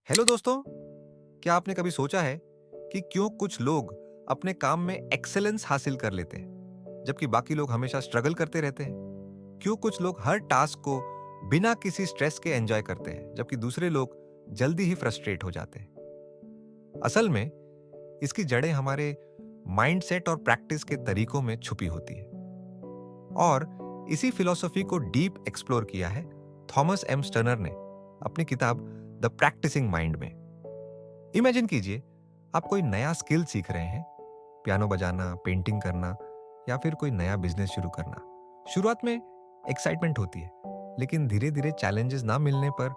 Hello दोस्तों। क्या आपने कभी सोचा है कि क्यों कुछ लोग अपने काम में एक्सेलेंस हासिल कर लेते हैं जबकि बाकी लोग हमेशा स्ट्रगल करते रहते हैं? क्यों कुछ लोग हर टास्क को बिना किसी स्ट्रेस के एंजॉय करते हैं जबकि दूसरे लोग जल्दी ही फ्रस्ट्रेट हो जाते हैं? असल में इसकी जड़ें हमारे माइंडसेट और प्रैक्टिस के तरीकों में छुपी होती है। और इसी फिलॉसफी को डीप एक्सप्लोर किया है थॉमस एम स्टर्नर ने अपनी किताब द प्रैक्टिसिंग माइंड में। इमेजिन कीजिए, आप कोई नया स्किल सीख रहे हैं, पियानो बजाना, पेंटिंग करना या फिर कोई नया बिजनेस शुरू करना। शुरुआत में एक्साइटमेंट होती है, लेकिन धीरे धीरे चैलेंजेस ना मिलने पर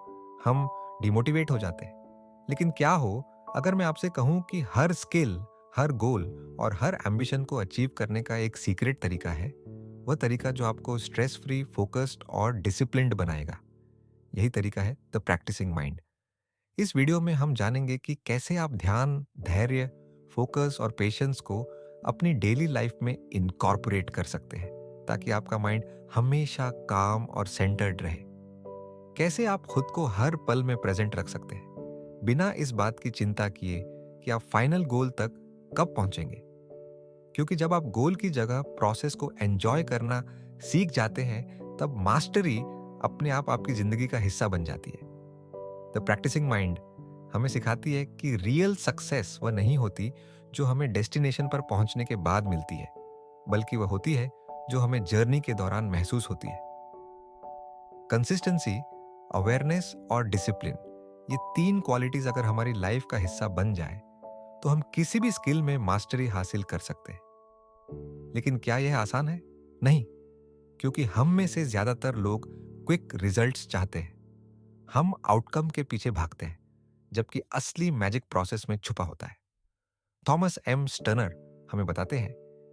हम डिमोटिवेट हो जाते हैं। लेकिन क्या हो अगर मैं आपसे कहूं कि हर स्किल, हर गोल और हर एम्बिशन को अचीव करने का एक सीक्रेट तरीका है, वह तरीका जो आपको स्ट्रेस फ्री, फोकस्ड और डिसिप्लिन्ड बनाएगा। यही तरीका है द प्रैक्टिसिंग माइंड। इस वीडियो में हम जानेंगे कि कैसे आप ध्यान, धैर्य, फोकस और पेशेंस को अपनी डेली लाइफ में इनकॉर्पोरेट कर सकते हैं ताकि आपका माइंड हमेशा काम और सेंटर्ड रहे। कैसे आप खुद को हर पल में प्रेजेंट रख सकते हैं बिना इस बात की चिंता किए कि आप फाइनल गोल तक कब पहुंचेंगे। क्योंकि जब आप गोल की जगह प्रोसेस को एंजॉय करना सीख जाते हैं, तब मास्टरी अपने आप आपकी जिंदगी का हिस्सा बन जाती है। द प्रैक्टिसिंग माइंड हमें सिखाती है कि रियल सक्सेस वह नहीं होती जो हमें डेस्टिनेशन पर पहुंचने के बाद मिलती है, बल्कि वह होती है जो हमें जर्नी के दौरान महसूस होती है। कंसिस्टेंसी, अवेयरनेस और डिसिप्लिन, ये तीन क्वालिटीज अगर हमारी लाइफ का हिस्सा बन जाए तो हम किसी भी स्किल में मास्टरी हासिल कर सकते हैं। लेकिन क्या यह आसान है? नहीं, क्योंकि हम में से ज्यादातर लोग क्विक रिजल्ट्स चाहते हैं। हम आउटकम के पीछे भागते हैं, जबकि असली मैजिक प्रोसेस में छुपा होता है। थॉमस एम स्टर्नर हमें बताते हैं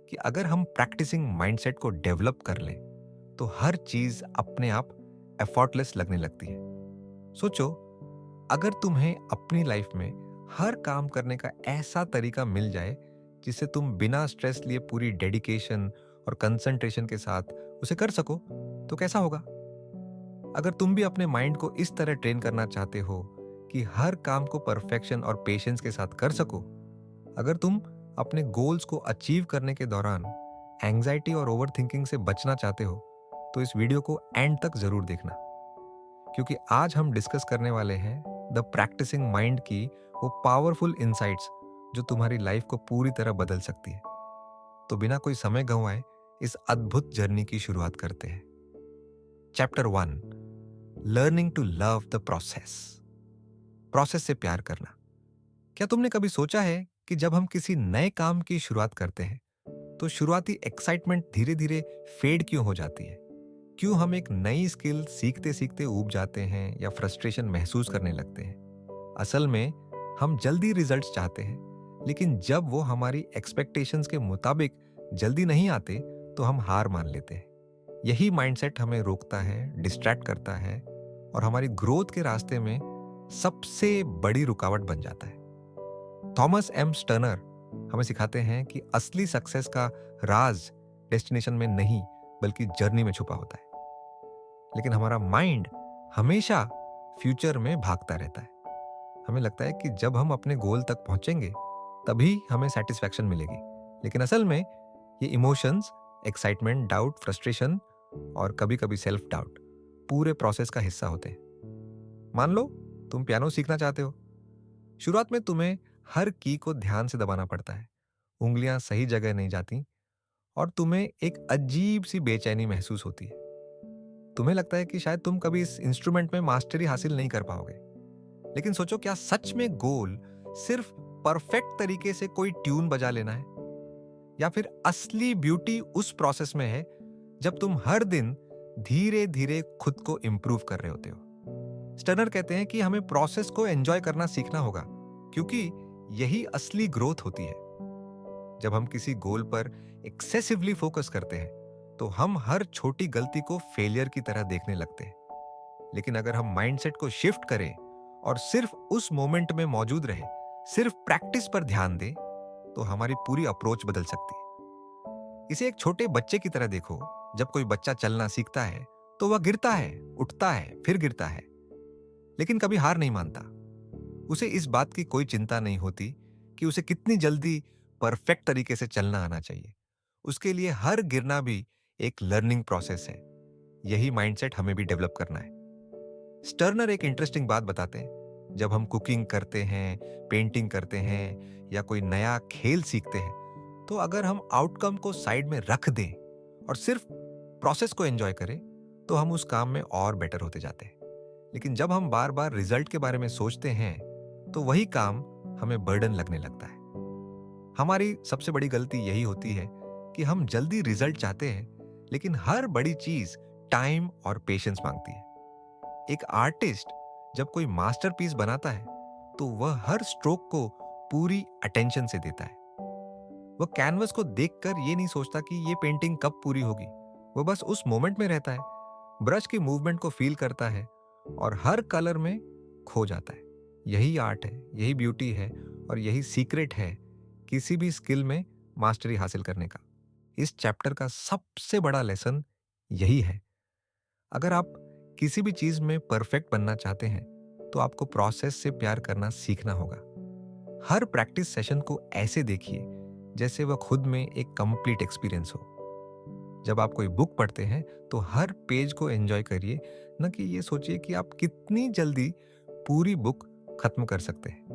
कि अगर हम प्रैक्टिसिंग माइंडसेट को डेवलप कर लें तो हर चीज अपने आप एफर्टलेस लगने लगती है। सोचो, अगर तुम्हें अपनी लाइफ में हर काम करने का ऐसा तरीका मिल जाए जिससे तुम बिना स्ट्रेस लिए पूरी डेडिकेशन और कंसंट्रेशन के साथ उसे कर सको, तो कैसा होगा? अगर तुम भी अपने माइंड को इस तरह ट्रेन करना चाहते हो कि हर काम को परफेक्शन और पेशेंस के साथ कर सको, अगर तुम अपने गोल्स को अचीव करने के दौरान एंजाइटी और ओवर थिंकिंग से बचना चाहते हो, तो इस वीडियो को एंड तक जरूर देखना। क्योंकि आज हम डिस्कस करने वाले हैं द प्रैक्टिसिंग माइंड की वो पावरफुल इंसाइट्स जो तुम्हारी लाइफ को पूरी तरह बदल सकती है। तो बिना कोई समय गंवाए इस अद्भुत जर्नी की शुरुआत करते हैं। Chapter 1, learning to love the process. Process से प्यार करना। क्या तुमने कभी सोचा है कि जब हम किसी नए काम की शुरुआत करते हैं तो शुरुआती एक्साइटमेंट धीरे धीरे फेड क्यों हो जाती है? क्यों हम एक नई स्किल सीखते सीखते ऊब जाते हैं या फ्रस्ट्रेशन महसूस करने लगते हैं? असल में हम जल्दी रिजल्ट्स चाहते हैं, लेकिन जब वो हमारी एक्सपेक्टेशंस के मुताबिक जल्दी नहीं आते तो हम हार मान लेते हैं। यही माइंडसेट हमें रोकता है, डिस्ट्रैक्ट करता है और हमारी ग्रोथ के रास्ते में सबसे बड़ी रुकावट बन जाता है। थॉमस एम स्टर्नर हमें सिखाते हैं कि असली सक्सेस का राज डेस्टिनेशन में नहीं बल्कि जर्नी में छुपा होता है। लेकिन हमारा माइंड हमेशा फ्यूचर में भागता रहता है। हमें लगता है कि जब हम अपने गोल तक पहुंचेंगे तभी हमें सेटिस्फैक्शन मिलेगी। लेकिन असल में ये इमोशंस, एक्साइटमेंट, डाउट, फ्रस्ट्रेशन और कभी कभी सेल्फ डाउट पूरे प्रोसेस का हिस्सा होते हैं। मान लो तुम पियानो सीखना चाहते हो। शुरुआत में तुम्हें हर की को ध्यान से दबाना पड़ता है, उंगलियां सही जगह नहीं जाती और तुम्हें एक अजीब सी बेचैनी महसूस होती है। तुम्हें लगता है कि शायद तुम कभी इस इंस्ट्रूमेंट में मास्टरी हासिल नहीं कर पाओगे। लेकिन सोचो, क्या सच में गोल सिर्फ परफेक्ट तरीके से कोई ट्यून बजा लेना है, या फिर असली ब्यूटी उस प्रोसेस में है जब तुम हर दिन धीरे धीरे खुद को इंप्रूव कर रहे होते हो? स्टर्नर कहते हैं कि हमें प्रोसेस को एंजॉय करना सीखना होगा, क्योंकि यही असली ग्रोथ होती है। जब हम किसी गोल पर एक्सेसिवली फोकस करते हैं तो हम हर छोटी गलती को फेलियर की तरह देखने लगते हैं। लेकिन अगर हम माइंडसेट को शिफ्ट करें और सिर्फ उस मोमेंट में मौजूद रहे, सिर्फ प्रैक्टिस पर ध्यान दें, तो हमारी पूरी अप्रोच बदल सकती है। इसे एक छोटे बच्चे की तरह देखो। जब कोई बच्चा चलना सीखता है तो वह गिरता है, उठता है, फिर गिरता है, लेकिन कभी हार नहीं मानता। उसे इस बात की कोई चिंता नहीं होती कि उसे कितनी जल्दी परफेक्ट तरीके से चलना आना चाहिए। उसके लिए हर गिरना भी एक लर्निंग प्रोसेस है। यही माइंडसेट हमें भी डेवलप करना है। स्टर्नर एक इंटरेस्टिंग बात बताते हैं। जब हम कुकिंग करते हैं, पेंटिंग करते हैं या कोई नया खेल सीखते हैं, तो अगर हम आउटकम को साइड में रख दें और सिर्फ प्रोसेस को एंजॉय करें, तो हम उस काम में और बेटर होते जाते हैं। लेकिन जब हम बार बार रिजल्ट के बारे में सोचते हैं, तो वही काम हमें बर्डन लगने लगता है। हमारी सबसे बड़ी गलती यही होती है कि हम जल्दी रिजल्ट चाहते हैं, लेकिन हर बड़ी चीज टाइम और पेशेंस मांगती है। एक आर्टिस्ट जब कोई मास्टरपीस बनाता है, तो वह हर स्ट्रोक को पूरी अटेंशन से देता है। वह कैनवस को देखकर ये नहीं सोचता कि ये पेंटिंग कब पूरी होगी। वह बस उस मोमेंट में रहता है, ब्रश की मूवमेंट को फील करता है और हर कलर में खो जाता है। यही आर्ट है, यही ब्यूटी है और यही सीक्रेट है किसी भी स्किल में मास्टरी हासिल करने का। इस चैप्टर का सबसे बड़ा लेसन यही है। अगर आप किसी भी चीज में परफेक्ट बनना चाहते हैं, तो आपको प्रोसेस से प्यार करना सीखना होगा। हर प्रैक्टिस सेशन को ऐसे देखिए जैसे वह खुद में एक कंप्लीट एक्सपीरियंस हो। जब आप कोई बुक पढ़ते हैं, तो हर पेज को एंजॉय करिए, न कि ये सोचिए कि आप कितनी जल्दी पूरी बुक खत्म कर सकते हैं।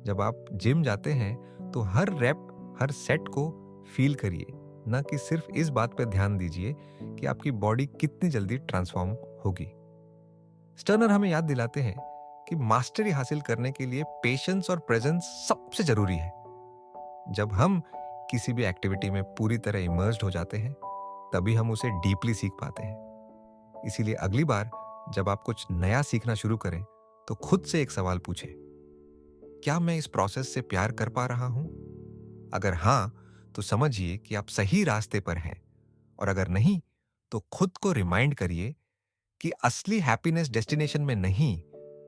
जब आप जिम जाते हैं, तो हर रैप, हर सेट को फील करिए, न कि सिर्फ इस बात पर ध्यान दीजिए कि आपकी बॉडी कितनी जल्दी ट्रांसफॉर्म होगी। स्टर्नर हमें याद दिलाते हैं कि मास्टरी हासिल करने के लिए पेशेंस और प्रेजेंस सबसे जरूरी है। जब हम किसी भी एक्टिविटी में पूरी तरह इमर्स्ड हो जाते हैं, तभी हम उसे डीपली सीख पाते हैं। इसीलिए अगली बार जब आप कुछ नया सीखना शुरू करें, तो खुद से एक सवाल पूछें, क्या मैं इस प्रोसेस से प्यार कर पा रहा हूं? अगर हां, तो समझिए कि आप सही रास्ते पर हैं, और अगर नहीं, तो खुद को रिमाइंड करिए कि असली हैप्पीनेस डेस्टिनेशन में नहीं,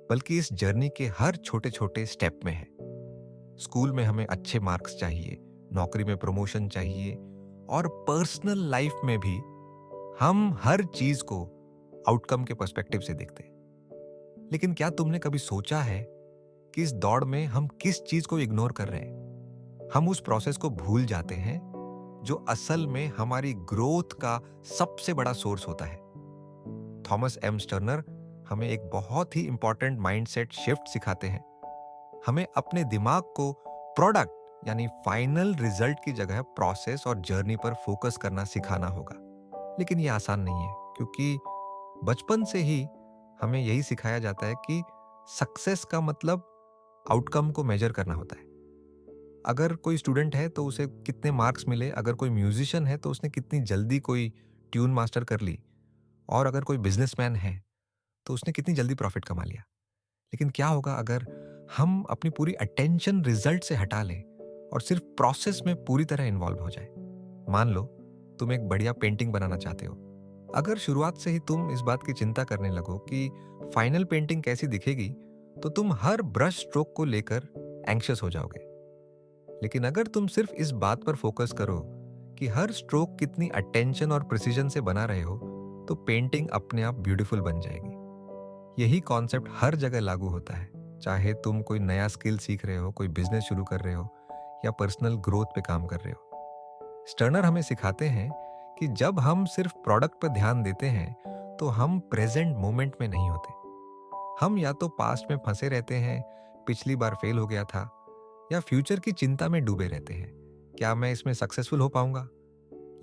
बल्कि इस जर्नी के हर छोटे छोटे स्टेप में है। स्कूल में हमें अच्छे मार्क्स चाहिए, नौकरी में प्रमोशन चाहिए, और पर्सनल लाइफ में भी हम हर चीज को आउटकम के पर्सपेक्टिव से देखते हैं। लेकिन क्या तुमने कभी सोचा है कि इस दौड़ में हम किस चीज को इग्नोर कर रहे हैं? हम उस प्रोसेस को भूल जाते हैं जो असल में हमारी ग्रोथ का सबसे बड़ा सोर्स होता है। थॉमस एम स्टर्नर हमें एक बहुत ही इंपॉर्टेंट माइंडसेट शिफ्ट सिखाते हैं। हमें अपने दिमाग को प्रोडक्ट यानी फाइनल रिजल्ट की जगह प्रोसेस और जर्नी पर फोकस करना सिखाना होगा। लेकिन ये आसान नहीं है, क्योंकि बचपन से ही हमें यही सिखाया जाता है कि सक्सेस का मतलब आउटकम को मेजर करना होता है। अगर कोई स्टूडेंट है तो उसे कितने मार्क्स मिले, अगर कोई म्यूजिशियन है तो उसने कितनी जल्दी कोई ट्यून मास्टर कर ली, और अगर कोई बिजनेसमैन है तो उसने कितनी जल्दी प्रॉफिट कमा लिया। लेकिन क्या होगा अगर हम अपनी पूरी अटेंशन रिजल्ट से हटा लें और सिर्फ प्रोसेस में पूरी तरह इन्वॉल्व हो जाए? मान लो तुम एक बढ़िया पेंटिंग बनाना चाहते हो। अगर शुरुआत से ही तुम इस बात की चिंता करने लगो कि फाइनल पेंटिंग कैसी दिखेगी, तो तुम हर ब्रश स्ट्रोक को लेकर एंग्शियस हो जाओगे। लेकिन अगर तुम सिर्फ इस बात पर फोकस करो कि हर स्ट्रोक कितनी अटेंशन और प्रिसीजन से बना रहे हो, तो पेंटिंग अपने आप ब्यूटीफुल बन जाएगी। यही कॉन्सेप्ट हर जगह लागू होता है, चाहे तुम कोई नया स्किल सीख रहे हो, कोई बिजनेस शुरू कर रहे हो, या पर्सनल ग्रोथ पे काम कर रहे हो। स्टर्नर हमें सिखाते हैं कि जब हम सिर्फ प्रोडक्ट पर ध्यान देते हैं, तो हम प्रेजेंट मोमेंट में नहीं होते। हम या तो पास्ट में फंसे रहते हैं, पिछली बार फेल हो गया था, या फ्यूचर की चिंता में डूबे रहते हैं, क्या मैं इसमें सक्सेसफुल हो पाऊंगा।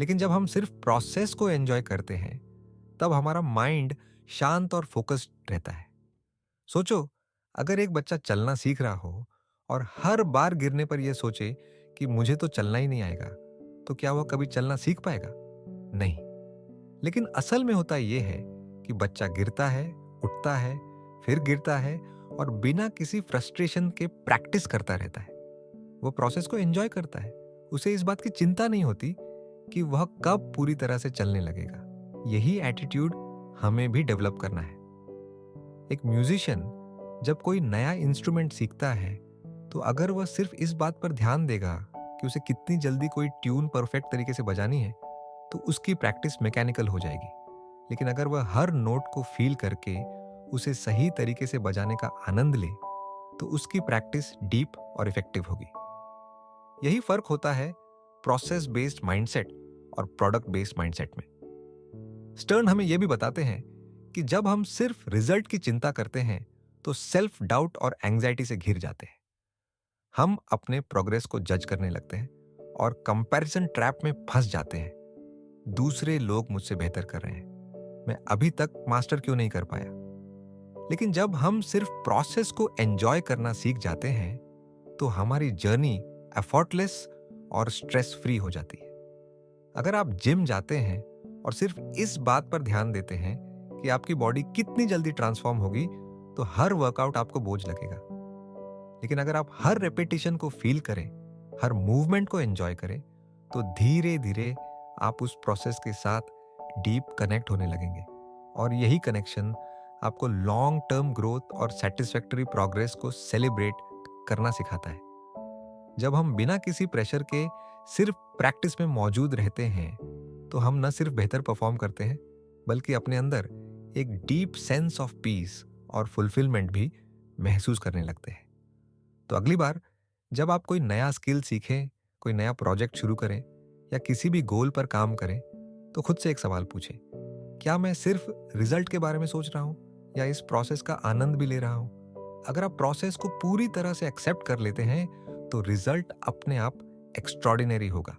लेकिन जब हम सिर्फ प्रोसेस को एंजॉय करते हैं, तब हमारा माइंड शांत और फोकस्ड रहता है। सोचो, अगर एक बच्चा चलना सीख रहा हो और हर बार गिरने पर यह सोचे कि मुझे तो चलना ही नहीं आएगा, तो क्या वह कभी चलना सीख पाएगा? नहीं। लेकिन असल में होता यह है कि बच्चा गिरता है, उठता है, फिर गिरता है, और बिना किसी फ्रस्ट्रेशन के प्रैक्टिस करता रहता है। वो प्रोसेस को एंजॉय करता है। उसे इस बात की चिंता नहीं होती कि वह कब पूरी तरह से चलने लगेगा। यही एटीट्यूड हमें भी डेवलप करना है। एक म्यूजिशियन जब कोई नया इंस्ट्रूमेंट सीखता है, तो अगर वह सिर्फ इस बात पर ध्यान देगा कि उसे कितनी जल्दी कोई ट्यून परफेक्ट तरीके से बजानी है, तो उसकी प्रैक्टिस मैकेनिकल हो जाएगी। लेकिन अगर वह हर नोट को फील करके उसे सही तरीके से बजाने का आनंद ले, तो उसकी प्रैक्टिस डीप और इफेक्टिव होगी। यही फर्क होता है प्रोसेस बेस्ड माइंडसेट और प्रोडक्ट बेस्ड माइंडसेट में। स्टर्न हमें यह भी बताते हैं कि जब हम सिर्फ रिजल्ट की चिंता करते हैं तो सेल्फ डाउट और एंग्जाइटी से घिर जाते हैं। हम अपने प्रोग्रेस को जज करने लगते हैं और कंपैरिजन ट्रैप में फंस जाते हैं। दूसरे लोग मुझसे बेहतर कर रहे हैं, मैं अभी तक मास्टर क्यों नहीं कर पाया। लेकिन जब हम सिर्फ प्रोसेस को एंजॉय करना सीख जाते हैं तो हमारी जर्नी एफर्टलेस और स्ट्रेस फ्री हो जाती है। अगर आप जिम जाते हैं और सिर्फ इस बात पर ध्यान देते हैं कि आपकी बॉडी कितनी जल्दी ट्रांसफॉर्म होगी तो हर वर्कआउट आपको बोझ लगेगा। लेकिन अगर आप हर रेपिटेशन को फील करें, हर मूवमेंट को एंजॉय करें, तो धीरे धीरे आप उस प्रोसेस के साथ डीप कनेक्ट होने लगेंगे। और यही कनेक्शन आपको लॉन्ग टर्म ग्रोथ और सेटिस्फैक्टरी प्रोग्रेस को सेलिब्रेट करना सिखाता है। जब हम बिना किसी प्रेशर के सिर्फ प्रैक्टिस में मौजूद रहते हैं तो हम न सिर्फ बेहतर परफॉर्म करते हैं बल्कि अपने अंदर एक डीप सेंस ऑफ पीस और फुलफिलमेंट भी महसूस करने लगते हैं। तो अगली बार जब आप कोई नया स्किल सीखें, कोई नया प्रोजेक्ट शुरू करें या किसी भी गोल पर काम करें तो खुद से एक सवाल पूछें, क्या मैं सिर्फ रिजल्ट के बारे में सोच रहा हूं या इस प्रोसेस का आनंद भी ले रहा हूं। अगर आप प्रोसेस को पूरी तरह से एक्सेप्ट कर लेते हैं तो रिजल्ट अपने आप एक्स्ट्रॉर्डिनरी होगा।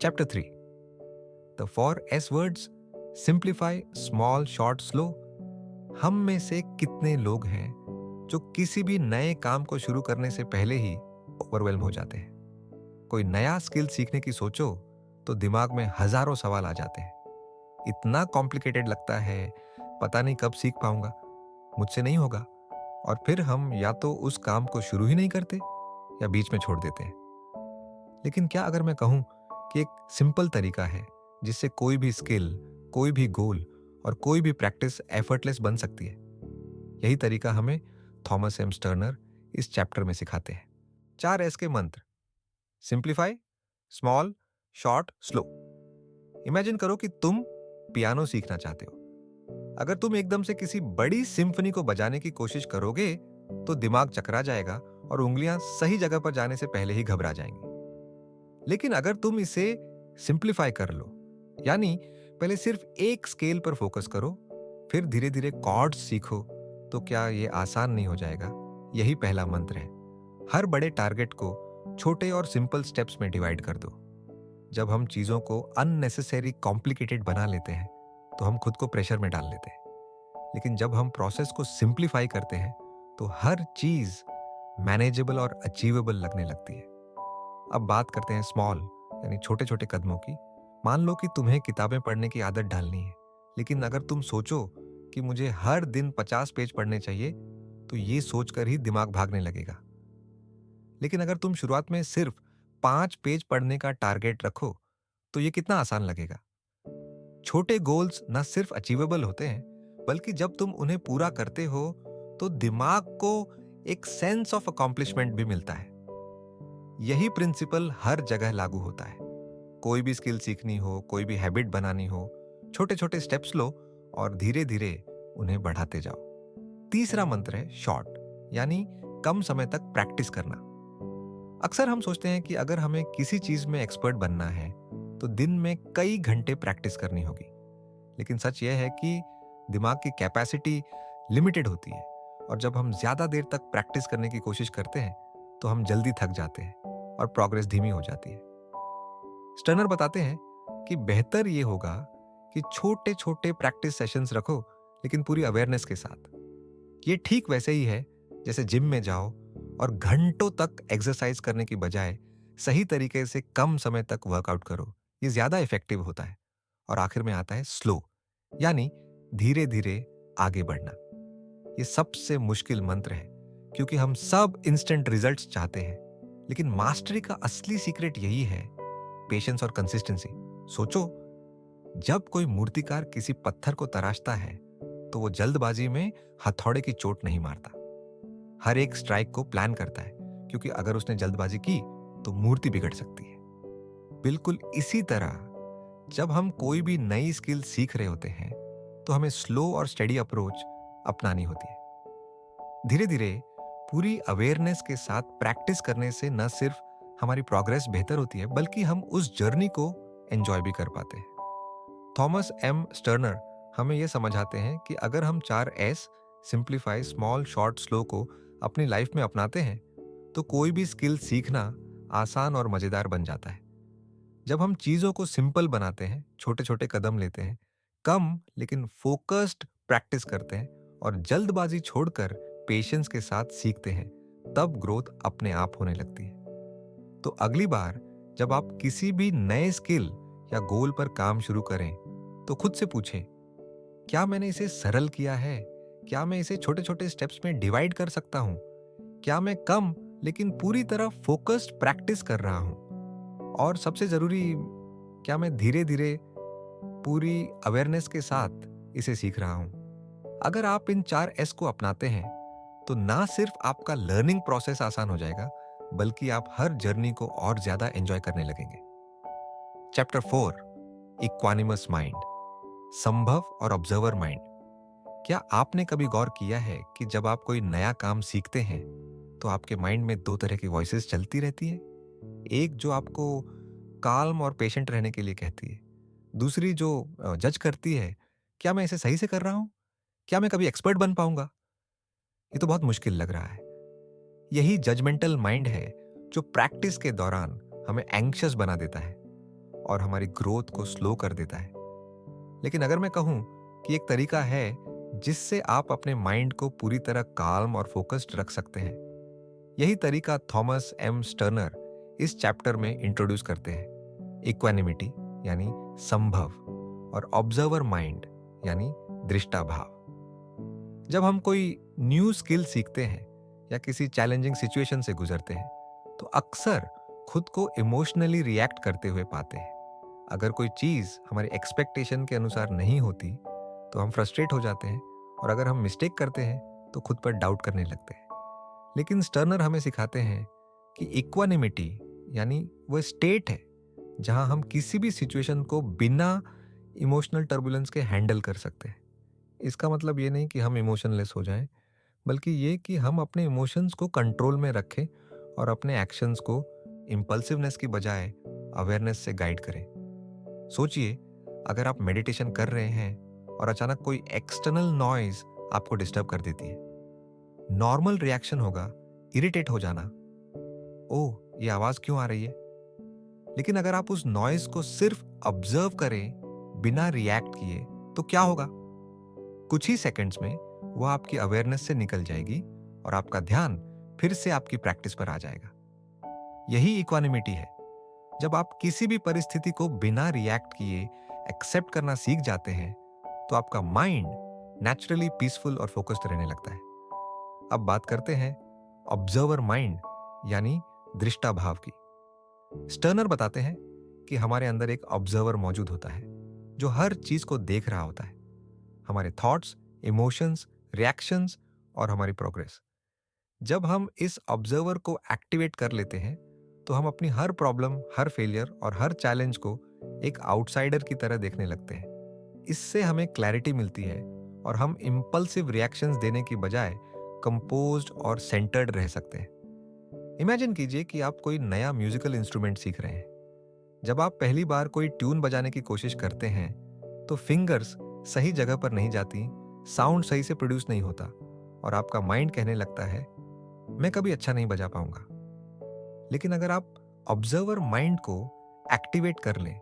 Chapter 3 the 4 S words, simplify, small, short, slow. हम में से कितने लोग हैं जो किसी भी नए काम को शुरू करने से पहले ही ओवरवेल्म हो जाते हैं। कोई नया स्किल सीखने की सोचो तो दिमाग में हजारों सवाल आ जाते हैं। इतना कॉम्प्लिकेटेड लगता है, पता नहीं कब सीख पाऊंगा, मुझसे नहीं होगा। और फिर हम या तो उस काम को शुरू ही नहीं करते या बीच में छोड़ देते हैं। लेकिन क्या अगर मैं कहूं कि एक सिंपल तरीका है जिससे कोई भी स्किल, कोई भी गोल और कोई भी प्रैक्टिस एफर्टलेस बन सकती है। यही तरीका हमें थॉमस एम स्टर्नर इस चैप्टर में सिखाते हैं। 4 S के मंत्र, simplify, small, short, slow. Imagine करो कि तुम पियानो सीखना चाहते हो। अगर तुम एकदम से किसी बड़ी सिम्फनी को बजाने की कोशिश करोगे तो दिमाग चकरा जाएगा और उंगलियां सही जगह पर जाने से पहले ही घबरा जाएंगी। लेकिन अगर तुम इसे सिंप्लीफाई कर लो, यानी पहले सिर्फ एक स्केल पर फोकस करो, फिर धीरे धीरे कॉर्ड्स सीखो, तो क्या ये आसान नहीं हो जाएगा। यही पहला मंत्र है। हर बड़े टारगेट को छोटे और सिंपल स्टेप्स में डिवाइड कर दो। जब हम चीजों को अननेसेसरी कॉम्प्लिकेटेड बना लेते हैं तो हम खुद को प्रेशर में डाल लेते हैं। लेकिन जब हम प्रोसेस को सिंप्लीफाई करते हैं तो हर चीज मैनेजेबल और अचीवेबल लगने लगती है। अब बात करते हैं स्मॉल, यानी छोटे छोटे कदमों की। मान लो कि तुम्हें किताबें पढ़ने की आदत डालनी है, लेकिन अगर तुम सोचो कि मुझे हर दिन 50 पेज पढ़ने चाहिए तो ये सोचकर ही दिमाग भागने लगेगा। लेकिन अगर तुम शुरुआत में सिर्फ 5 पेज पढ़ने का टारगेट रखो तो ये कितना आसान लगेगा। छोटे गोल्स न सिर्फ अचीवेबल होते हैं बल्कि जब तुम उन्हें पूरा करते हो तो दिमाग को एक सेंस ऑफ अकॉम्प्लिशमेंट भी मिलता है। यही प्रिंसिपल हर जगह लागू होता है। कोई भी स्किल सीखनी हो, कोई भी हैबिट बनानी हो, छोटे छोटे स्टेप्स लो और धीरे धीरे उन्हें बढ़ाते जाओ। तीसरा मंत्र है शॉर्ट, यानी कम समय तक प्रैक्टिस करना। अक्सर हम सोचते हैं कि अगर हमें किसी चीज में एक्सपर्ट बनना है तो दिन में कई घंटे प्रैक्टिस करनी होगी। लेकिन सच यह है कि दिमाग की कैपेसिटी लिमिटेड होती है और जब हम ज्यादा देर तक प्रैक्टिस करने की कोशिश करते हैं तो हम जल्दी थक जाते हैं और प्रोग्रेस धीमी हो जाती है। स्टर्नर बताते हैं कि बेहतर ये होगा कि छोटे छोटे प्रैक्टिस सेशंस रखो, लेकिन पूरी अवेयरनेस के साथ। ये ठीक वैसे ही है जैसे जिम में जाओ और घंटों तक एक्सरसाइज करने की बजाय सही तरीके से कम समय तक वर्कआउट करो। ये ज्यादा इफेक्टिव होता है। और आखिर में आता है स्लो, यानी धीरे धीरे आगे बढ़ना। ये सबसे मुश्किल मंत्र है क्योंकि हम सब इंस्टेंट रिजल्ट्स चाहते हैं, लेकिन मास्टरी का असली सीक्रेट यही है, पेशेंस और कंसिस्टेंसी। सोचो, जब कोई मूर्तिकार किसी पत्थर को तराशता है तो वो जल्दबाजी में हथौड़े की चोट नहीं मारता। हर एक स्ट्राइक को प्लान करता है, क्योंकि अगर उसने जल्दबाजी की तो मूर्ति बिगड़ सकती है। बिल्कुल इसी तरह जब हम कोई भी नई स्किल सीख रहे होते हैं तो हमें स्लो और स्टेडी अप्रोच अपनानी होती है। धीरे धीरे पूरी अवेयरनेस के साथ प्रैक्टिस करने से न सिर्फ हमारी प्रोग्रेस बेहतर होती है, बल्कि हम उस जर्नी को एंजॉय भी कर पाते हैं। थॉमस एम स्टर्नर हमें यह समझाते हैं कि अगर हम 4S simplify, small, short, slow को अपनी लाइफ में अपनाते हैं तो कोई भी स्किल सीखना आसान और मजेदार बन जाता है। जब हम चीजों को सिंपल बनाते हैं, छोटे छोटे कदम लेते हैं, कम लेकिन फोकस्ड प्रैक्टिस करते हैं और जल्दबाजी छोड़कर पेशेंस के साथ सीखते हैं, तब ग्रोथ अपने आप होने लगती है। तो अगली बार जब आप किसी भी नए स्किल या गोल पर काम शुरू करें तो खुद से पूछें, क्या मैंने इसे सरल किया है? क्या मैं इसे छोटे छोटे स्टेप्स में डिवाइड कर सकता हूं? क्या मैं कम लेकिन पूरी तरह फोकस्ड प्रैक्टिस कर रहा हूं? और सबसे जरूरी, क्या मैं धीरे धीरे पूरी अवेयरनेस के साथ इसे सीख रहा हूं? अगर आप इन 4S को अपनाते हैं तो ना सिर्फ आपका लर्निंग प्रोसेस आसान हो जाएगा, बल्कि आप हर जर्नी को और ज्यादा एंजॉय करने लगेंगे। चैप्टर 4, इक्वानिमस माइंड, संभव और ऑब्जर्वर माइंड। क्या आपने कभी गौर किया है कि जब आप कोई नया काम सीखते हैं तो आपके माइंड में दो तरह की वॉइसेस चलती रहती हैं? एक जो आपको काल्म और पेशेंट रहने के लिए कहती है, दूसरी जो जज करती है, क्या मैं इसे सही से कर रहा हूं? क्या मैं कभी एक्सपर्ट बन पाऊंगा? ये तो बहुत मुश्किल लग रहा है। यही जजमेंटल माइंड है जो प्रैक्टिस के दौरान हमें एंग्शियस बना देता है और हमारी ग्रोथ को स्लो कर देता है। लेकिन अगर मैं कहूं कि एक तरीका है जिससे आप अपने माइंड को पूरी तरह काल्म और फोकस्ड रख सकते हैं, यही तरीका थॉमस एम स्टर्नर इस चैप्टर में इंट्रोड्यूस करते हैं। इक्वानिमिटी यानी संभव और ऑब्जर्वर माइंड यानी दृष्टा भाव। जब हम कोई न्यू स्किल सीखते हैं या किसी चैलेंजिंग सिचुएशन से गुजरते हैं तो अक्सर खुद को इमोशनली रिएक्ट करते हुए पाते हैं। अगर कोई चीज हमारे एक्सपेक्टेशन के अनुसार नहीं होती तो हम फ्रस्ट्रेट हो जाते हैं, और अगर हम मिस्टेक करते हैं तो खुद पर डाउट करने लगते हैं। लेकिन स्टर्नर हमें सिखाते हैं कि इक्वानिमिटी यानी वो स्टेट है जहां हम किसी भी सिचुएशन को बिना इमोशनल टर्बुलेंस के हैंडल कर सकते हैं। इसका मतलब ये नहीं कि हम इमोशनलेस हो जाएं, बल्कि ये कि हम अपने इमोशंस को कंट्रोल में रखें और अपने एक्शंस को इम्पल्सिवनेस की बजाय अवेयरनेस से गाइड करें। सोचिए, अगर आप मेडिटेशन कर रहे हैं और अचानक कोई एक्सटर्नल नॉइज आपको डिस्टर्ब कर देती है, नॉर्मल रिएक्शन होगा इरिटेट हो जाना, ओह ये आवाज क्यों आ रही है। लेकिन अगर आप उस नॉइज को सिर्फ ऑब्जर्व करें बिना रिएक्ट किए तो क्या होगा? कुछ ही सेकंड्स में वो आपकी अवेयरनेस से निकल जाएगी और आपका ध्यान फिर से आपकी प्रैक्टिस पर आ जाएगा। यही इक्वानिमिटी है। जब आप किसी भी परिस्थिति को बिना रिएक्ट किए एक्सेप्ट करना सीख जाते हैं तो आपका माइंड नेचुरली पीसफुल और फोकस्ड रहने लगता है। अब बात करते हैं ऑब्जर्वर माइंड यानी दृष्टा भाव की। स्टर्नर बताते हैं कि हमारे अंदर एक ऑब्जर्वर मौजूद होता है जो हर चीज को देख रहा होता है, हमारे थॉट्स, इमोशंस, रिएक्शंस और हमारी प्रोग्रेस। जब हम इस ऑब्जर्वर को एक्टिवेट कर लेते हैं तो हम अपनी हर प्रॉब्लम, हर फेलियर और हर चैलेंज को एक आउटसाइडर की तरह देखने लगते हैं। इससे हमें क्लैरिटी मिलती है और हम इम्पल्सिव रिएक्शंस देने की बजाय कंपोज्ड और सेंटर्ड रह सकते हैं। इमेजिन कीजिए कि आप कोई नया म्यूजिकल इंस्ट्रूमेंट सीख रहे हैं। जब आप पहली बार कोई ट्यून बजाने की कोशिश करते हैं तो फिंगर्स सही जगह पर नहीं जाती, साउंड सही से प्रोड्यूस नहीं होता और आपका माइंड कहने लगता है मैं कभी अच्छा नहीं बजा पाऊंगा। लेकिन अगर आप ऑब्जर्वर माइंड को एक्टिवेट कर लें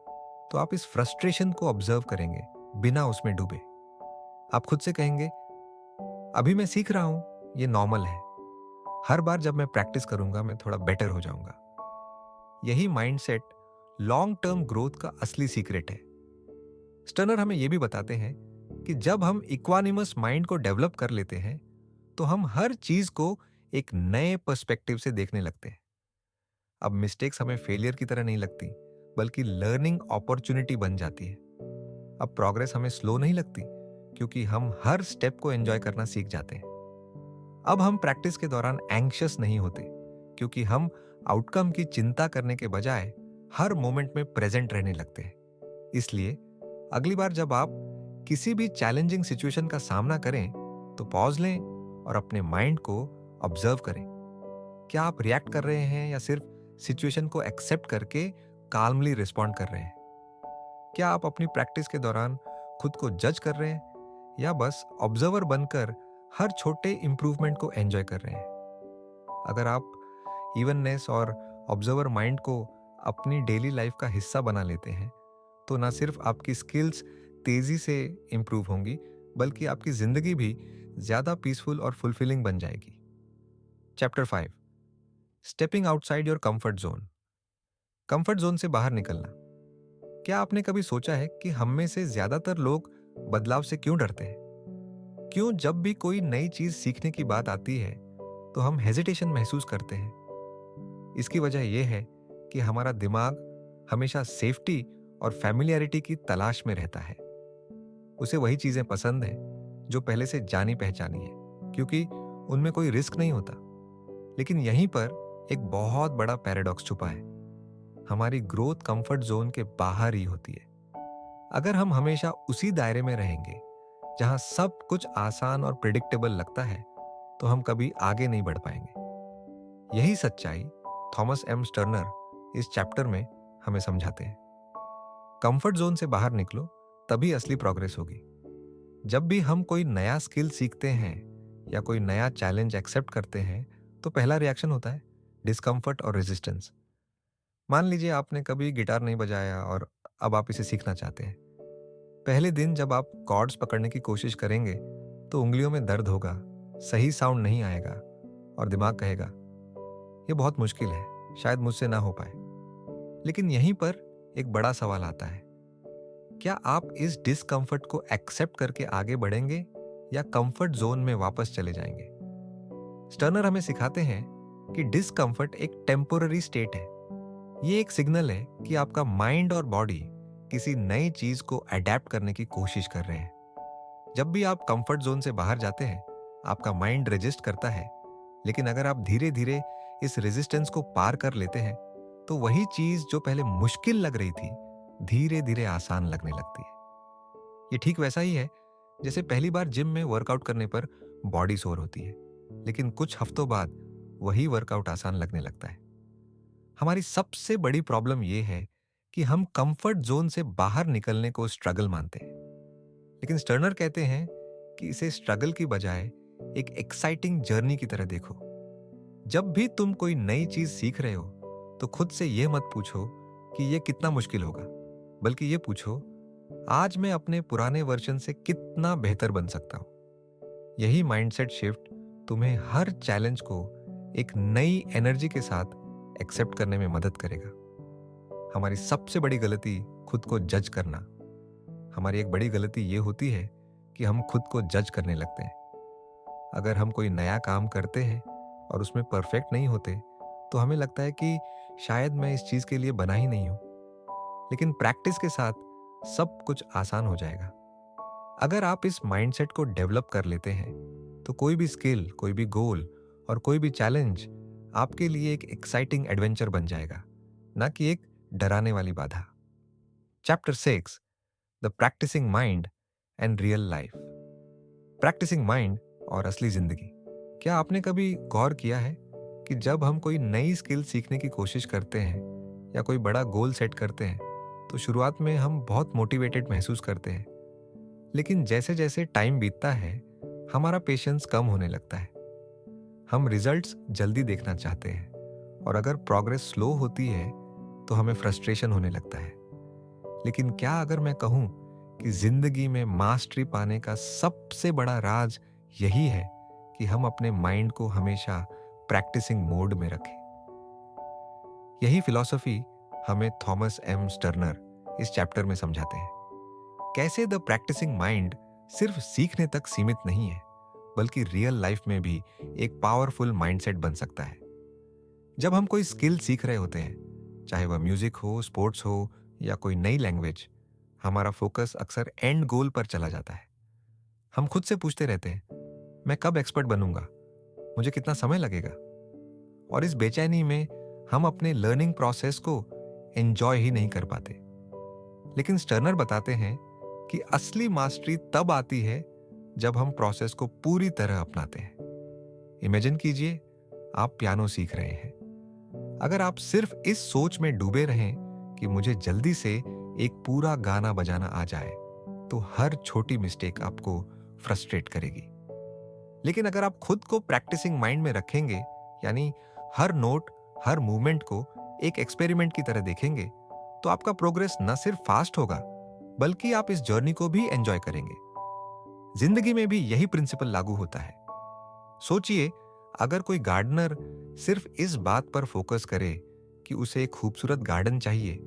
तो आप इस फ्रस्ट्रेशन को ऑब्जर्व करेंगे बिना उसमें डूबे। आप खुद से कहेंगे अभी मैं सीख रहा हूं, ये नॉर्मल है, हर बार जब मैं प्रैक्टिस करूंगा मैं थोड़ा बेटर हो जाऊंगा। यही माइंडसेट लॉन्ग टर्म ग्रोथ का असली सीक्रेट है। स्टर्नर हमें यह भी बताते हैं कि जब हम इक्वानिमस माइंड को डेवलप कर लेते हैं तो हम हर चीज को एक नए पर्सपेक्टिव से देखने लगते हैं। अब मिस्टेक्स हमें फेलियर की तरह नहीं लगती, बल्कि लर्निंग अपॉर्चुनिटी बन जाती है। अब प्रोग्रेस हमें स्लो नहीं लगती, क्योंकि हम हर स्टेप को एंजॉय करना सीख जाते हैं। अब हम प्रैक्टिस के दौरान एंग्शियस नहीं होते, क्योंकि हम आउटकम की चिंता करने के बजाय हर मोमेंट में प्रेजेंट रहने लगते हैं। इसलिए अगली बार जब आप किसी भी चैलेंजिंग सिचुएशन का सामना करें तो पॉज लें और अपने माइंड को ऑब्जर्व करें। क्या आप रिएक्ट कर रहे हैं या सिर्फ सिचुएशन को एक्सेप्ट करके काल्मली रिस्पॉन्ड कर रहे हैं? क्या आप अपनी प्रैक्टिस के दौरान खुद को जज कर रहे हैं या बस ऑब्जर्वर बनकर हर छोटे इंप्रूवमेंट को एंजॉय कर रहे हैं? अगर आप इवननेस और ऑब्जर्वर माइंड को अपनी डेली लाइफ का हिस्सा बना लेते हैं तो ना सिर्फ आपकी स्किल्स तेजी से इंप्रूव होंगी बल्कि आपकी जिंदगी भी ज्यादा पीसफुल और फुलफिलिंग बन जाएगी। Chapter 5, stepping outside your comfort zone. Comfort zone से बाहर निकलना। क्या आपने कभी सोचा है कि हम में से ज्यादातर लोग बदलाव से क्यों डरते हैं? क्यों जब भी कोई नई चीज सीखने की बात आती है तो हम हेजिटेशन महसूस करते हैं? इसकी वजह यह है कि हमारा दिमाग हमेशा सेफ्टी और फैमिलियरिटी की तलाश में रहता है। उसे वही चीजें पसंद है जो पहले से जानी पहचानी है, क्योंकि उनमें कोई रिस्क नहीं होता। लेकिन यहीं पर एक बहुत बड़ा पैराडॉक्स छुपा है। हमारी ग्रोथ कंफर्ट जोन के बाहर ही होती है। अगर हम हमेशा उसी दायरे में रहेंगे जहां सब कुछ आसान और प्रिडिक्टेबल लगता है तो हम कभी आगे नहीं बढ़ पाएंगे। यही सच्चाई थॉमस एम स्टर्नर इस चैप्टर में हमें समझाते हैं। कंफर्ट जोन से बाहर निकलो, तभी असली प्रोग्रेस होगी। जब भी हम कोई नया स्किल सीखते हैं या कोई नया चैलेंज एक्सेप्ट करते हैं तो पहला रिएक्शन होता है डिस्कम्फर्ट और रेजिस्टेंस। मान लीजिए आपने कभी गिटार नहीं बजाया और अब आप इसे सीखना चाहते हैं। पहले दिन जब आप कॉर्ड्स पकड़ने की कोशिश करेंगे तो उंगलियों में दर्द होगा, सही साउंड नहीं आएगा और दिमाग कहेगा ये बहुत मुश्किल है, शायद मुझसे ना हो पाए। लेकिन यहीं पर एक बड़ा सवाल आता है, क्या आप इस डिस्कम्फर्ट को एक्सेप्ट करके आगे बढ़ेंगे या कंफर्ट जोन में वापस चले जाएंगे? स्टर्नर हमें सिखाते हैं कि डिस्कम्फर्ट एक टेम्पोररी स्टेट है। ये एक सिग्नल है कि आपका माइंड और बॉडी किसी नई चीज को अडेप्ट करने की कोशिश कर रहे हैं। जब भी आप कंफर्ट जोन से बाहर जाते हैं आपका माइंड रेजिस्ट करता है, लेकिन अगर आप धीरे धीरे इस रेजिस्टेंस को पार कर लेते हैं तो वही चीज जो पहले मुश्किल लग रही थी धीरे धीरे आसान लगने लगती है। ये ठीक वैसा ही है जैसे पहली बार जिम में वर्कआउट करने पर बॉडी सोर होती है, लेकिन कुछ हफ्तों बाद वही वर्कआउट आसान लगने लगता है। हमारी सबसे बड़ी प्रॉब्लम यह है कि हम कंफर्ट जोन से बाहर निकलने को स्ट्रगल मानते हैं। लेकिन स्टर्नर कहते हैं कि इसे स्ट्रगल की बजाय एक एक्साइटिंग जर्नी की तरह देखो। जब भी तुम कोई नई चीज सीख रहे हो तो खुद से यह मत पूछो कि यह कितना मुश्किल होगा, बल्कि ये पूछो आज मैं अपने पुराने वर्जन से कितना बेहतर बन सकता हूं। यही माइंडसेट शिफ्ट तुम्हें हर चैलेंज को एक नई एनर्जी के साथ एक्सेप्ट करने में मदद करेगा। हमारी सबसे बड़ी गलती खुद को जज करना। हमारी एक बड़ी गलती ये होती है कि हम खुद को जज करने लगते हैं। अगर हम कोई नया काम करते हैं और उसमें परफेक्ट नहीं होते तो हमें लगता है कि शायद मैं इस चीज के लिए बना ही नहीं हूं। लेकिन प्रैक्टिस के साथ सब कुछ आसान हो जाएगा। अगर आप इस माइंडसेट को डेवलप कर लेते हैं तो कोई भी स्किल, कोई भी गोल और कोई भी चैलेंज आपके लिए एक एक्साइटिंग एडवेंचर बन जाएगा, ना कि एक डराने वाली बाधा। Chapter 6, the practising mind and real life. Practising mind और असली जिंदगी। क्या आपने कभी गौर किया है कि जब हम कोई नई स्किल सीखने की कोशिश करते हैं या कोई बड़ा गोल सेट करते हैं तो शुरुआत में हम बहुत मोटिवेटेड महसूस करते हैं, लेकिन जैसे जैसे टाइम बीतता है हमारा पेशेंस कम होने लगता है। हम रिजल्ट्स जल्दी देखना चाहते हैं और अगर प्रोग्रेस स्लो होती है तो हमें फ्रस्ट्रेशन होने लगता है। लेकिन क्या अगर मैं कहूं कि जिंदगी में मास्टरी पाने का सबसे बड़ा राज यही है कि हम अपने माइंड को हमेशा प्रैक्टिसिंग मोड में रखें। यही फिलॉसफी हमें थॉमस एम स्टर्नर इस चैप्टर में समझाते हैं। कैसे द प्रैक्टिसिंग माइंड सिर्फ सीखने तक सीमित नहीं है बल्कि रियल लाइफ में भी एक पावरफुल माइंडसेट बन सकता है। जब हम कोई स्किल सीख रहे होते हैं, चाहे वह म्यूजिक हो, स्पोर्ट्स हो या कोई नई लैंग्वेज, हमारा फोकस अक्सर एंड गोल पर चला जाता है। हम खुद से पूछते रहते हैं, मैं कब एक्सपर्ट बनूंगा, मुझे कितना समय लगेगा, और इस बेचैनी में हम अपने लर्निंग प्रोसेस को एंजॉय ही नहीं कर पाते। लेकिन स्टर्नर बताते हैं कि असली मास्टरी तब आती है जब हम प्रोसेस को पूरी तरह अपनाते हैं। इमेजिन कीजिए आप पियानो सीख रहे हैं। अगर आप सिर्फ इस सोच में डूबे रहें कि मुझे जल्दी से एक पूरा गाना बजाना आ जाए, तो हर छोटी मिस्टेक आपको फ्रस्ट्रेट करेगी। लेकिन अगर आप खुद को प्रैक्टिसिंग माइंड में रखेंगे, यानी हर नोट, हर मूवमेंट को एक एक्सपेरिमेंट की तरह देखेंगे, तो आपका प्रोग्रेस न सिर्फ फास्ट होगा, बल्कि आप इस जर्नी को भी एंजॉय करेंगे। जिंदगी में भी यही प्रिंसिपल लागू होता है। सोचिए, अगर कोई गार्डनर सिर्फ इस बात पर फोकस करे कि उसे एक खूबसूरत गार्डन चाहिए,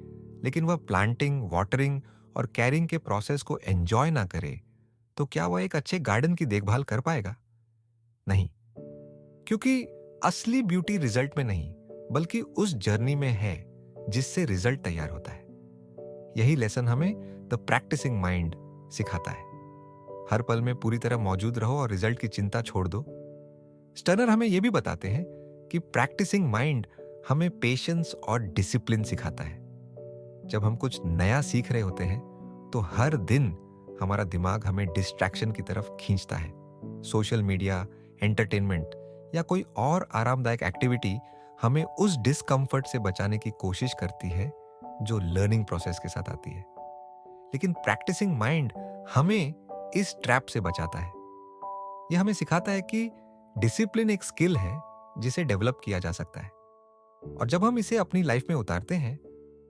लेकिन वह प्लांटिंग, वाटरिंग और केयरिंग के प्रोसेस को एंजॉय ना करे, तो क्या वह एक अच्छे गार्डन की देखभाल कर पाएगा? नहीं, क्योंकि असली ब्यूटी रिजल्ट में नहीं, बल्कि उस जर्नी में है जिससे रिजल्ट तैयार होता है। यही लेसन हमें द प्रैक्टिसिंग माइंड सिखाता है। हर पल में पूरी तरह मौजूद रहो और रिजल्ट की चिंता छोड़ दो। स्टर्नर हमें यह भी बताते हैं कि प्रैक्टिसिंग माइंड हमें पेशेंस और डिसिप्लिन सिखाता है। जब हम कुछ नया सीख रहे होते हैं, तो हर दिन हमारा दिमाग हमें डिस्ट्रैक्शन की तरफ खींचता है। सोशल मीडिया, एंटरटेनमेंट या कोई और आरामदायक एक्टिविटी हमें उस डिस्कंफर्ट से बचाने की कोशिश करती है जो लर्निंग प्रोसेस के साथ आती है। लेकिन प्रैक्टिसिंग माइंड हमें इस ट्रैप से बचाता है। यह हमें सिखाता है कि डिसिप्लिन एक स्किल है जिसे डेवलप किया जा सकता है, और जब हम इसे अपनी लाइफ में उतारते हैं,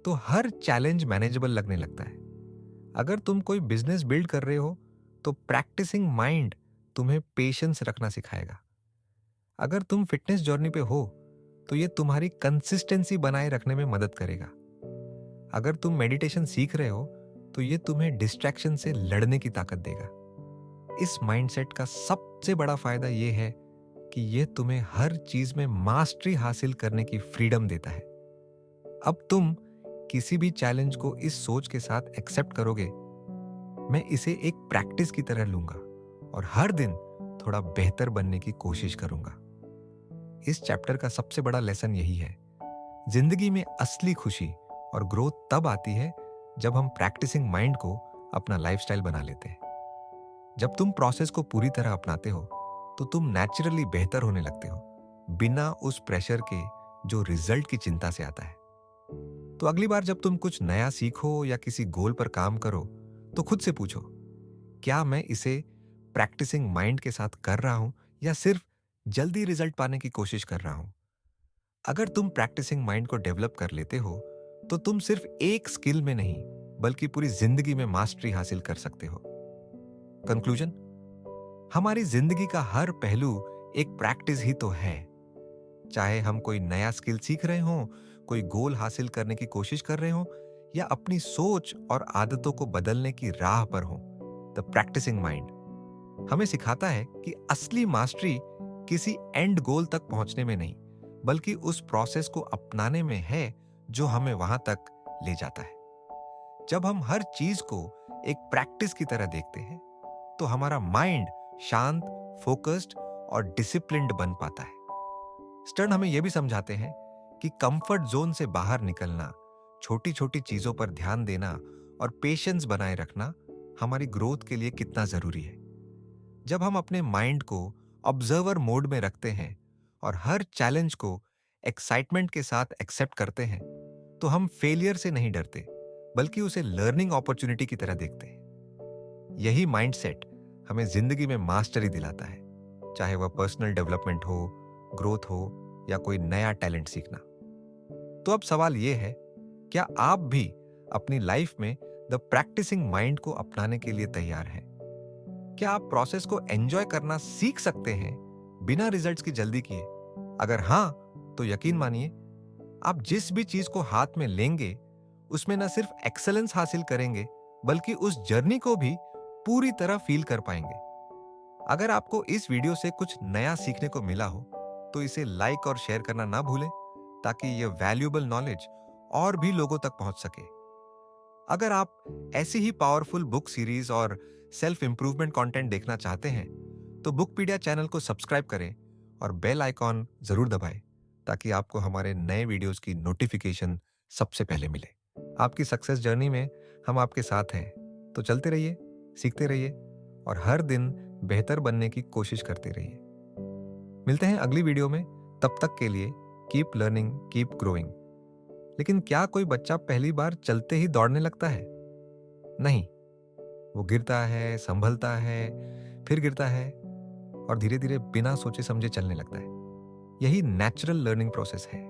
तो हर चैलेंज मैनेजेबल लगने लगता है। अगर तुम कोई बिजनेस बिल्ड कर रहे हो, तो प्रैक्टिसिंग माइंड तुम्हें पेशेंस रखना सिखाएगा। अगर तुम फिटनेस जर्नी पे हो, तो ये तुम्हारी कंसिस्टेंसी बनाए रखने में मदद करेगा। अगर तुम मेडिटेशन सीख रहे हो, तो ये तुम्हें डिस्ट्रैक्शन से लड़ने की ताकत देगा। इस माइंडसेट का सबसे बड़ा फायदा यह है कि यह तुम्हें हर चीज में मास्टरी हासिल करने की फ्रीडम देता है। अब तुम किसी भी चैलेंज को इस सोच के साथ एक्सेप्ट करोगे, मैं इसे एक प्रैक्टिस की तरह लूंगा और हर दिन थोड़ा बेहतर बनने की कोशिश करूंगा। इस चैप्टर का सबसे बड़ा लेसन यही है, जिंदगी में असली खुशी और ग्रोथ तब आती है जब हम प्रैक्टिसिंग माइंड को अपना लाइफस्टाइल बना लेते हैं। जब तुम प्रोसेस को पूरी तरह अपनाते हो, तो तुम नेचुरली बेहतर होने लगते हो, बिना उस प्रेशर के जो रिजल्ट की चिंता से आता है। तो अगली बार जब तुम कुछ नया सीखो या किसी गोल पर काम करो, तो खुद से पूछो, क्या मैं इसे प्रैक्टिसिंग माइंड के साथ कर रहा हूं या सिर्फ जल्दी रिजल्ट पाने की कोशिश कर रहा हूं? अगर तुम प्रैक्टिसिंग माइंड को डेवलप कर लेते हो, तो तुम सिर्फ एक स्किल में नहीं, बल्कि पूरी जिंदगी में मास्टरी हासिल कर सकते हो। कंक्लूजन, हमारी जिंदगी का हर पहलू एक प्रैक्टिस ही तो है। चाहे हम कोई नया स्किल सीख रहे हों, कोई गोल हासिल करने की कोशिश कर रहे हों, या अपनी सोच और आदतों को बदलने की राह पर हों, द प्रैक्टिसिंग माइंड हमें सिखाता है कि असली मास्टरी किसी एंड गोल तक पहुंचने में नहीं, बल्कि उस प्रोसेस को अपनाने में है जो हमें वहां तक ले जाता है। जब हम हर चीज को एक प्रैक्टिस की तरह देखते हैं, तो हमारा माइंड शांत, फोकस्ड और डिसिप्लिन्ड बन पाता है। स्टर्न हमें यह भी समझाते हैं कि कंफर्ट जोन से बाहर निकलना, छोटी छोटी चीजों पर ध्यान देना और पेशेंस बनाए रखना हमारी ग्रोथ के लिए कितना जरूरी है। जब हम अपने माइंड को ऑब्जर्वर मोड में रखते हैं और हर चैलेंज को एक्साइटमेंट के साथ एक्सेप्ट करते हैं, तो हम फेलियर से नहीं डरते, बल्कि उसे लर्निंग अपॉर्चुनिटी की तरह देखते हैं। यही माइंडसेट हमें जिंदगी में मास्टरी दिलाता है, चाहे वह पर्सनल डेवलपमेंट हो, ग्रोथ हो या कोई नया टैलेंट सीखना। तो अब सवाल यह है, क्या आप भी अपनी लाइफ में द प्रैक्टिसिंग माइंड को अपनाने के लिए तैयार हैं? क्या आप प्रोसेस को एंजॉय करना सीख सकते हैं बिना रिजल्ट्स की जल्दी किए? अगर हां, तो यकीन मानिए, आप जिस भी चीज को हाथ में लेंगे, उसमें न सिर्फ एक्सेलेंस हासिल करेंगे, बल्कि उस जर्नी को भी पूरी तरह फील कर पाएंगे। अगर आपको इस वीडियो से कुछ नया सीखने को मिला हो, तो इसे लाइक और शेयर करना ना भूलें, ताकि यह वैल्यूएबल नॉलेज और भी लोगों तक पहुंच सके। अगर आप ऐसी ही पावरफुल बुक सीरीज और सेल्फ इंप्रूवमेंट कंटेंट देखना चाहते हैं, तो बुकपीडिया चैनल को सब्सक्राइब करें और बेल आइकॉन जरूर दबाएं, ताकि आपको हमारे नए वीडियोस की नोटिफिकेशन सबसे पहले मिले। आपकी सक्सेस जर्नी में हम आपके साथ हैं, तो चलते रहिए, सीखते रहिए और हर दिन बेहतर बनने की कोशिश करते रहिए। मिलते हैं अगली वीडियो में। तब तक के लिए कीप लर्निंग, कीप ग्रोइंग। लेकिन क्या कोई बच्चा पहली बार चलते ही दौड़ने लगता है? नहीं। वो गिरता है, संभलता है, फिर गिरता है और धीरे धीरे बिना सोचे समझे चलने लगता है। यही नेचुरल लर्निंग प्रोसेस है।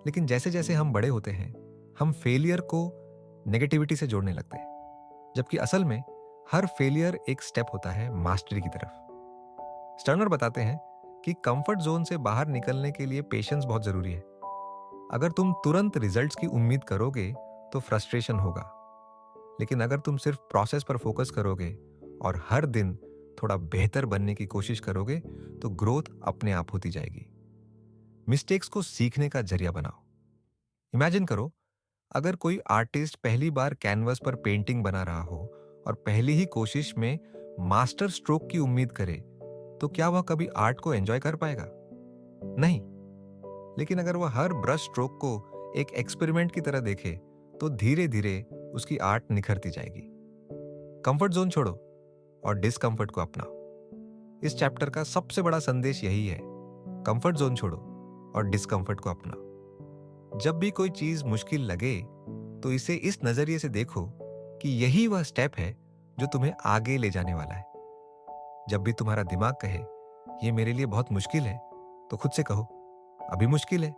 लेकिन जैसे जैसे हम बड़े होते हैं, हम फेलियर को नेगेटिविटी से जोड़ने लगते हैं, जबकि असल में हर फेलियर एक स्टेप होता है मास्टरी की तरफ। स्टर्नर बताते हैं कि कंफर्ट जोन से बाहर निकलने के लिए पेशेंस बहुत जरूरी है। अगर तुम तुरंत रिजल्ट्स की उम्मीद करोगे तो फ्रस्ट्रेशन होगा, लेकिन अगर तुम सिर्फ प्रोसेस पर फोकस करोगे और हर दिन थोड़ा बेहतर बनने की कोशिश करोगे तो ग्रोथ अपने आप होती जाएगी। मिस्टेक्स को सीखने का जरिया बनाओ। इमेजिन करो, अगर कोई आर्टिस्ट पहली बार कैनवस पर पेंटिंग बना रहा हो और पहली ही कोशिश में मास्टर स्ट्रोक की उम्मीद करे, तो क्या वह कभी आर्ट को एंजॉय कर पाएगा? नहीं। लेकिन अगर वह हर ब्रश स्ट्रोक को एक एक्सपेरिमेंट की तरह देखे तो धीरे धीरे उसकी आर्ट निखरती जाएगी। कंफर्ट जोन छोड़ो और डिस्कंफर्ट को अपनाओ। इस चैप्टर का सबसे बड़ा संदेश यही है, कंफर्ट जोन छोड़ो और डिस्कंफर्ट को अपनाओ। जब भी कोई चीज मुश्किल लगे तो इसे इस नजरिए से देखो कि यही वह स्टेप है जो तुम्हें आगे ले जाने वाला है। जब भी तुम्हारा दिमाग कहे ये मेरे लिए बहुत मुश्किल है, तो खुद से कहो अभी मुश्किल है,